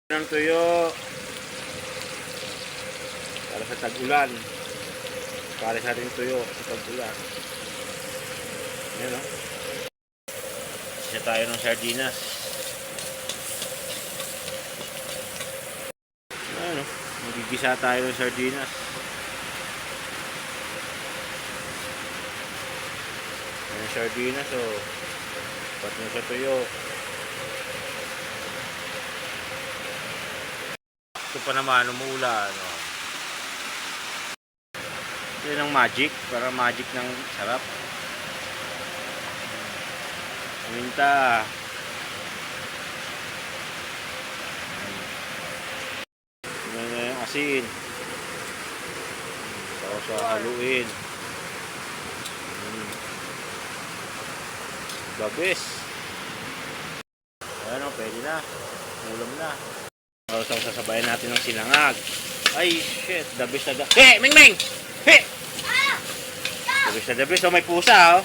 Ng tuyo para sa tag-ulan, para sa ating tuyo sa tag-ulan. Ayan o, isa tayo ng sardinas. Ayan o, magigisa tayo ng sardinas. Ayan yung sardinas o, pati na sa tuyo. Ito pa naman, umuulan. Ito yung magic, para magic ng sarap. Minta. Ito na yung asin. Tapos haluin. Babes. Ayan o, pwede na. Ulam na. Tapos sasabayan natin ng sinangag. Ay, shit. The best na the... Ming! The best na the best. Oh, may pusa, oh.